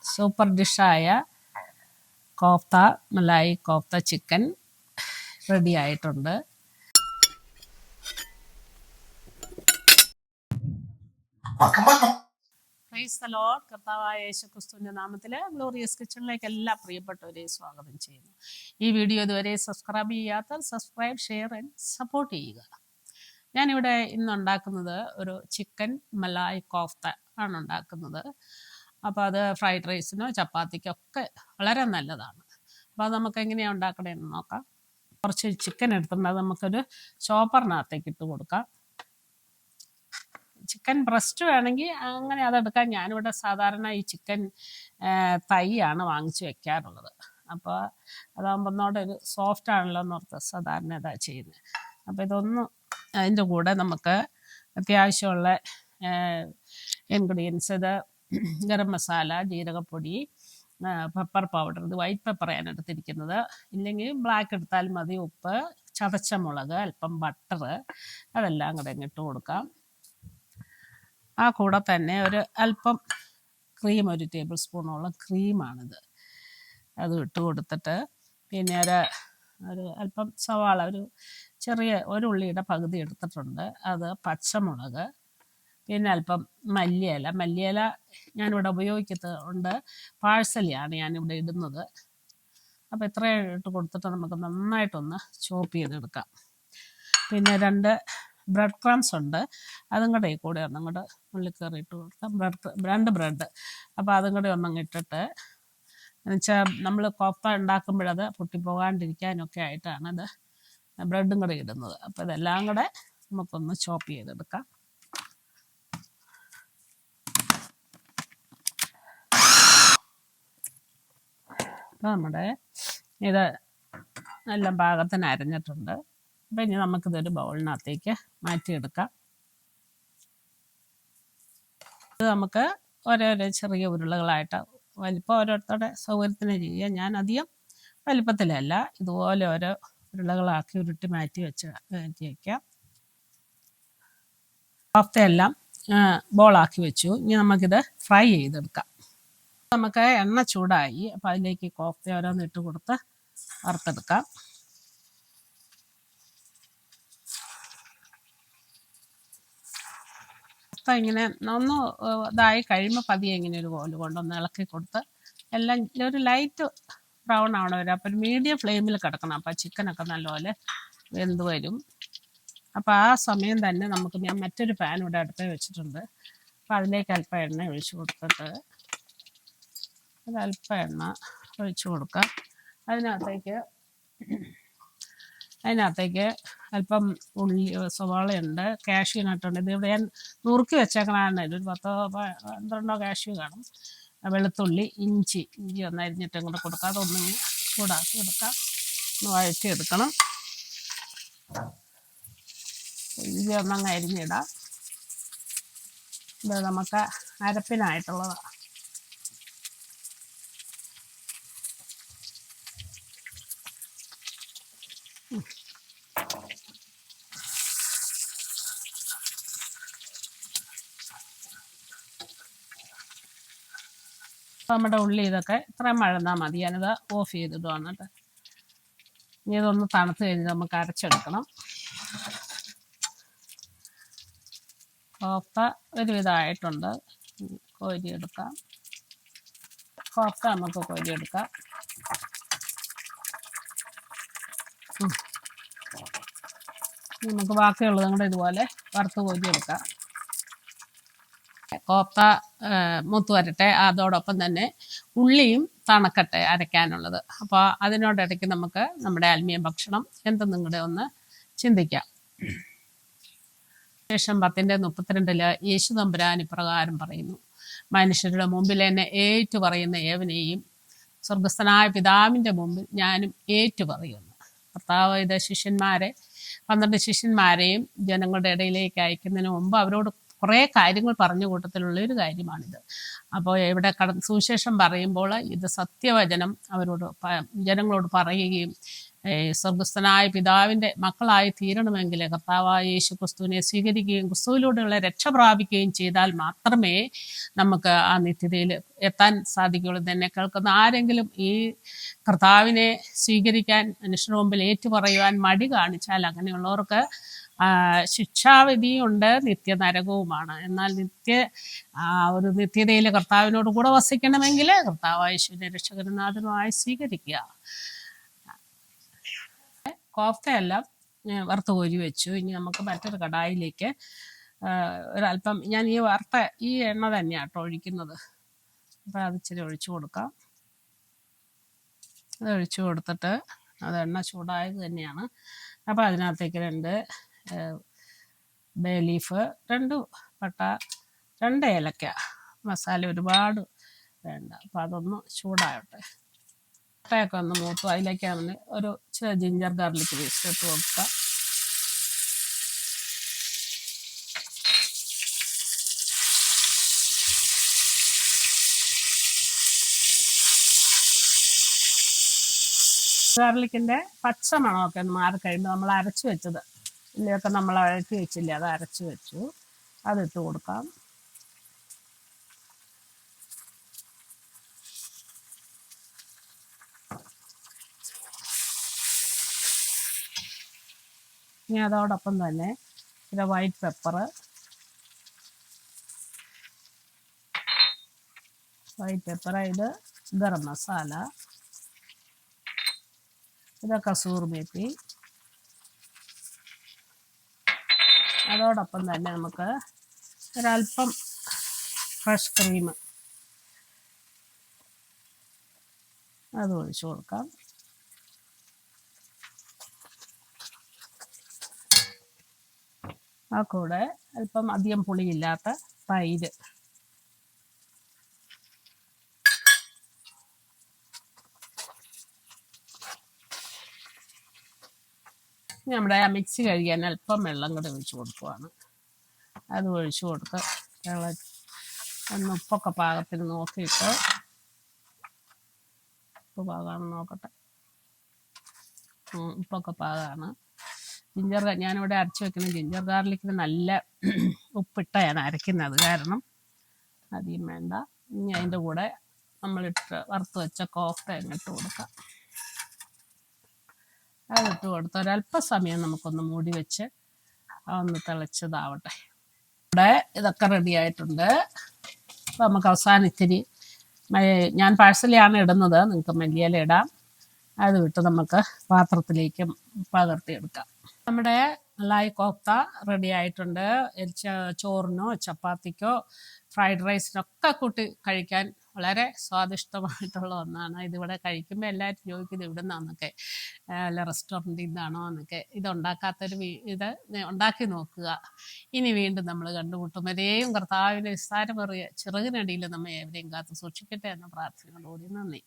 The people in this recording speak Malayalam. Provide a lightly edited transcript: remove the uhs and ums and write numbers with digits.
സൂപ്പർ ഡിഷായ കോഫ്ത മലായി കോഫ്ത ചിക്കൻ റെഡി ആയിട്ടുണ്ട്. Praise the lord. കർത്താവായ യേശുക്രിസ്തുവിന്റെ നാമത്തിൽ ഗ്ലോറിയസ് കിച്ചണിലേക്ക് എല്ലാ പ്രിയപ്പെട്ടവരെയും സ്വാഗതം ചെയ്യുന്നു. ഈ വീഡിയോ ഇതുവരെ സബ്സ്ക്രൈബ് ചെയ്യാത്ത സബ്സ്ക്രൈബ്, ഷെയർ ആൻഡ് സപ്പോർട്ട് ചെയ്യുക. ഞാനിവിടെ ഇന്ന് ഉണ്ടാക്കുന്നത് ഒരു ചിക്കൻ മലായി കോഫ്ത ആണ് ഉണ്ടാക്കുന്നത്. അപ്പോൾ അത് ഫ്രൈഡ് റൈസിനോ ചപ്പാത്തിക്കോ ഒക്കെ വളരെ നല്ലതാണ്. അപ്പോൾ അത് നമുക്ക് എങ്ങനെയാണ് ഉണ്ടാക്കണമെന്ന് നോക്കാം. കുറച്ച് ചിക്കൻ എടുത്തിട്ടുണ്ട്, അത് നമുക്കൊരു ചോപ്പറിനകത്തേക്ക് ഇട്ട് കൊടുക്കാം. ചിക്കൻ ബ്രസ്റ്റ് വേണമെങ്കിൽ അങ്ങനെ അതെടുക്കാം. ഞാനിവിടെ സാധാരണ ഈ ചിക്കൻ തൈയാണ് വാങ്ങിച്ച് വെക്കാറുള്ളത്. അപ്പോൾ അതാകുമ്പോൾ ഒന്നോടെ ഒരു സോഫ്റ്റ് ആണല്ലോ എന്നോർത്ത് സാധാരണ ഇതാ ചെയ്യുന്നത്. അപ്പോൾ ഇതൊന്നും അതിൻ്റെ കൂടെ നമുക്ക് അത്യാവശ്യമുള്ള ഇൻഗ്രീഡിയൻസ്, ഇത് ഗരം മസാല, ജീരകപ്പൊടി, പെപ്പർ പൗഡർ, ഇത് വൈറ്റ് പെപ്പറാണ് എടുത്തിരിക്കുന്നത്, ഇല്ലെങ്കിൽ ബ്ലാക്ക് എടുത്താൽ മതി, ഉപ്പ്, ചതച്ച മുളക്, അല്പം ബട്ടർ, അതെല്ലാം കൂടെ ഇട്ട് കൊടുക്കാം. ആ കൂടെ തന്നെ ഒരു അല്പം ക്രീം, ഒരു ടേബിൾ സ്പൂണോളം ക്രീമാണിത്, അത് ഇട്ട് കൊടുത്തിട്ട് പിന്നെ ഒരു അല്പം സവാള, ഒരു ചെറിയ ഒരു ഉള്ളിയുടെ പകുതി എടുത്തിട്ടുണ്ട്, അത്, പച്ചമുളക്, പിന്നെ അല്പം മല്ലിയില ഞാനിവിടെ ഉപയോഗിക്കുന്നുണ്ട്, പാഴ്സലിയാണ് ഞാനിവിടെ ഇടുന്നത്. അപ്പോൾ ഇത്രയും ഇട്ട് കൊടുത്തിട്ട് നമുക്ക് നന്നായിട്ടൊന്ന് ചോപ്പ് ചെയ്തെടുക്കാം. പിന്നെ 2 ബ്രെഡ് ക്രംസ് ഉണ്ട്, അതും കൂടെ കൂടെ ഒന്നും കൂടെ ഉള്ളിക്കറി ഇട്ട് കൊടുക്കാം. 2 ബ്രെഡ്, അപ്പോൾ അതും കൂടെ ഒന്നും ഇട്ടിട്ട്, എന്നുവെച്ചാൽ നമ്മൾ കോഫ്ത ഉണ്ടാക്കുമ്പോഴത് പൊട്ടിപ്പോകാണ്ടിരിക്കാനൊക്കെ ആയിട്ടാണ് ഇത് ബ്രെഡും കൂടെ ഇടുന്നത്. അപ്പോൾ ഇതെല്ലാം കൂടെ നമുക്കൊന്ന് ചോപ്പ് ചെയ്തെടുക്കാം. അപ്പോൾ നമ്മുടെ ഇത് നല്ല പാകത്തിന് അരിഞ്ഞിട്ടുണ്ട്. അപ്പോൾ ഇനി നമുക്കിതൊരു ബൗളിനകത്തേക്ക് മാറ്റിയെടുക്കാം. ഇത് നമുക്ക് ഓരോരോ ചെറിയ ഉരുളകളായിട്ട്, വലിപ്പം ഓരോരുത്തരുടെ സൗകര്യത്തിന് ചെയ്യാം. ഞാൻ അധികം വലിപ്പത്തിലല്ല, ഇതുപോലെ ഓരോ ഉരുളകളാക്കി ഉരുട്ടി മാറ്റി വയ്ക്കാം. കോഫ്തയെല്ലാം ബോളാക്കി വെച്ചു. ഇനി നമുക്കിത് ഫ്രൈ ചെയ്തെടുക്കാം. നമുക്ക് എണ്ണ ചൂടായി, അപ്പോൾ അതിലേക്ക് കോഫ്ത ഓരോന്ന് ഇട്ട് കൊടുത്ത് വറുത്തെടുക്കാം. ഇങ്ങനെ ഒന്ന് ഇതായി കഴിയുമ്പോൾ പതിയെ ഇങ്ങനെ ഒരു കോല് കൊണ്ടൊന്ന് ഇളക്കി കൊടുത്ത് എല്ലാം ഒരു ലൈറ്റ് ബ്രൗൺ ആവണം വരും. അപ്പോൾ ഒരു മീഡിയം ഫ്ലെയിമിൽ കിടക്കണം, അപ്പോൾ ചിക്കനൊക്കെ നല്ലപോലെ വെന്ത് വരും. അപ്പോൾ ആ സമയം തന്നെ ഞാൻ മറ്റൊരു പാൻ ഇവിടെ അടുത്ത് വെച്ചിട്ടുണ്ട്. അപ്പോൾ അതിലേക്ക് അല്പം എണ്ണ ഒഴിച്ച് കൊടുത്തിട്ട്, അല്പം എണ്ണ ഒഴിച്ച് കൊടുക്കാം. അതിനകത്തേക്ക് അല്പം ഉള്ളി, സവാളയുണ്ട്, കാഷ്യൂ നട്ടുണ്ട്. ഇത് ഇവിടെ ഞാൻ നുറുക്കി വെച്ചേക്കണതാണ്. ഒരു 10-12 കാഷ്യൂ കാണും. വെളുത്തുള്ളി, ഇഞ്ചി ഒന്ന് അരിഞ്ഞിട്ടും കൂടെ കൊടുക്കാം. അതൊന്നും ചൂടാക്കി എടുക്കാം, ഒന്ന് വഴറ്റിയെടുക്കണം. ഇഞ്ചി ഒന്നങ്ങ് അരിഞ്ഞിടാം. ഇത് നമുക്ക് അരപ്പിനായിട്ടുള്ളതാണ്. നമ്മുടെ ഉള്ളി ഇതൊക്കെ ഇത്രയും വഴന്നാൽ മതി. ഞാനിത് ഓഫ് ചെയ്തിടുവാണ് കേട്ടോ. ഇനി ഇതൊന്ന് തണുത്ത് കഴിഞ്ഞ് നമുക്ക് അരച്ചെടുക്കണം. കോഫ്ത ഒരുവിധമായിട്ടുണ്ട്, കോരിയെടുക്കാം. കോഫ്ത നമുക്ക് കോരിയെടുക്കാം. നമുക്ക് ബാക്കിയുള്ളതും കൂടെ ഇതുപോലെ വറുത്ത് കോരിയെടുക്കാം. കോഫ്ത മൂത്ത് വരട്ടെ, അതോടൊപ്പം തന്നെ ഉള്ളിയും തണുക്കട്ടെ അരയ്ക്കാനുള്ളത്. അപ്പോൾ അതിനോടിടയ്ക്ക് നമുക്ക് നമ്മുടെ ആത്മീയ ഭക്ഷണം എന്തെന്നും കൂടെ ഒന്ന് ചിന്തിക്കാം. ശേഷം 10:32 യേശു തമ്പുരാൻ ഇപ്രകാരം പറയുന്നു: മനുഷ്യരുടെ മുമ്പിൽ എന്നെ ഏറ്റു പറയുന്ന ഏവനെയും സ്വർഗസ്ഥനായ പിതാവിൻ്റെ മുമ്പിൽ ഞാനും ഏറ്റു പറയുന്നു. കർത്താവ് ഇത് 12 ശിഷ്യന്മാരെയും ജനങ്ങളുടെ ഇടയിലേക്ക് അയക്കുന്നതിന് മുമ്പ് അവരോട് കുറേ കാര്യങ്ങൾ പറഞ്ഞ കൂട്ടത്തിലുള്ള ഒരു കാര്യമാണിത്. അപ്പോൾ ഇവിടെ സുവിശേഷം പറയുമ്പോൾ ഇത് സത്യവചനം അവരോട് ജനങ്ങളോട് പറയുകയും സ്വർഗസ്ഥനായ പിതാവിൻ്റെ മക്കളായി തീരണമെങ്കിൽ കർത്താവായ യേശു ക്രിസ്തുവിനെ സ്വീകരിക്കുകയും ക്രിസ്തുവിലൂടെയുള്ള രക്ഷ പ്രാപിക്കുകയും ചെയ്താൽ മാത്രമേ നമുക്ക് ആ നിത്യതയിൽ എത്താൻ സാധിക്കുകയുള്ളൂ. തന്നെ കേൾക്കുന്ന ആരെങ്കിലും ഈ കർത്താവിനെ സ്വീകരിക്കാൻ മനുഷ്യരുടെ മുമ്പിൽ ഏറ്റുപറയുവാൻ മടി കാണിച്ചാൽ അങ്ങനെയുള്ളവർക്ക് ശിക്ഷാവിധിയുണ്ട്, നിത്യനരകവുമാണ്. എന്നാൽ ഒരു നിത്യതയിൽ കർത്താവിനോട് കൂടെ വസിക്കണമെങ്കിൽ കർത്താവായ യേശുവിനെ രക്ഷകനാഥനുമായി സ്വീകരിക്കുക. കോഫ്തയെല്ലാം വറുത്ത് കോരി വെച്ചു. ഇനി നമുക്ക് മറ്റൊരു കടായിലേക്ക് ഒരല്പം ഞാൻ ഈ എണ്ണ തന്നെയാണ് കേട്ടോ ഒഴിക്കുന്നത്. അപ്പം അത് ഇച്ചിരി ഒഴിച്ചു കൊടുക്കാം. അത് ഒഴിച്ചു കൊടുത്തിട്ട് അത് എണ്ണ ചൂടായത് തന്നെയാണ്. അപ്പോൾ അതിനകത്തേക്ക് 2 ബേ ലീഫ്, 2 പട്ട, 2 ഏലക്ക, മസാല ഒരുപാട് വേണ്ട. അപ്പോൾ അതൊന്ന് ചൂടാവട്ടെ. പട്ടയൊക്കെ ഒന്ന് മൂത്തു. അതിലേക്കാണ് ഒരു ജിഞ്ചർ ഗാർലിക് പേസ്റ്റ് ഇട്ട് കൊടുക്കുക. ഗാർലിക്കിൻ്റെ പച്ച മണമൊക്കെ ഒന്ന് മാറിക്കഴിയുമ്പോൾ നമ്മൾ അരച്ച് വെച്ചത് ഇതിലൊക്കെ നമ്മൾ അഴറ്റി വെച്ചില്ലേ, അത് അരച്ച് വെച്ചു, അതിട്ട് കൊടുക്കാം. ഇനി അതോടൊപ്പം തന്നെ ഇത് വൈറ്റ് പെപ്പർ, ഇത് ഗരം മസാല, ഇത് കസൂർ മേത്തി. അതോടൊപ്പം തന്നെ നമുക്ക് ഒരല്പം ഫ്രഷ് ക്രീം അത് ഒഴിച്ചു കൊടുക്കാം. ആ കൂടെ അല്പം അധികം പുളിയില്ലാത്ത തൈര്. നമ്മുടെ ആ മിക്സി കഴിയാൻ അല്പം വെള്ളം കൂടെ ഒഴിച്ചു കൊടുക്കുവാണ്. അത് ഒഴിച്ചു കൊടുത്ത് ഒന്ന് ഉപ്പൊക്കെ പാകത്തിന് നോക്കിയിട്ട്, ഉപ്പ് പാകമാണെന്ന് നോക്കട്ടെ. ഉപ്പൊക്കെ പാകമാണ്. ഞാനിവിടെ അരച്ച് വെക്കുന്ന ജിഞ്ചർ ഗാർലിക്കിന് നല്ല ഉപ്പിട്ടാണ് അരയ്ക്കുന്നത്, കാരണം അധികം വേണ്ട. ഇനി അതിൻ്റെ കൂടെ നമ്മളിട്ട് വറുത്ത് വെച്ച കോഫ്ത ഇട്ട് കൊടുക്കാം. അതിട്ട് കൊടുത്ത് ഒരല്പസമയം നമുക്കൊന്ന് മൂടി വെച്ച് ഒന്ന് തിളച്ചതാവട്ടെ. ഇവിടെ ഇതൊക്കെ റെഡി ആയിട്ടുണ്ട്. അപ്പോൾ നമുക്ക് അവസാനം ഇത്തിരി ഞാൻ പാഴ്സലിയാണ് ഇടുന്നത്, നിങ്ങൾക്ക് മല്ലിയില ഇടാം. അത് വിട്ട് നമുക്ക് പാത്രത്തിലേക്ക് പകർത്തിയെടുക്കാം. നമ്മുടെ മലായി കോഫ്ത റെഡി ആയിട്ടുണ്ട്. ചോറിനോ ചപ്പാത്തിക്കോ ഫ്രൈഡ് റൈസിനൊക്കെ കൂട്ടി കഴിക്കാൻ വളരെ സ്വാദിഷ്ടമായിട്ടുള്ള ഒന്നാണ്. ഇതിവിടെ കഴിക്കുമ്പോൾ എല്ലാവരും ചോദിക്കുന്നത് ഇവിടെ നിന്നാന്നൊക്കെ, അല്ല റെസ്റ്റോറൻറ്റിൽ നിന്നാണോ എന്നൊക്കെ. ഇത് ഉണ്ടാക്കി നോക്കുക. ഇനി വീണ്ടും നമ്മൾ കണ്ടുമുട്ടും വരെയും കർത്താവിൻ്റെ നിസ്സാരമേറിയ ചിറകിനടിയിൽ നമ്മെ എവരെയും കാത്ത് സൂക്ഷിക്കട്ടെ എന്ന പ്രാർത്ഥനയോടുകൂടി നന്ദി.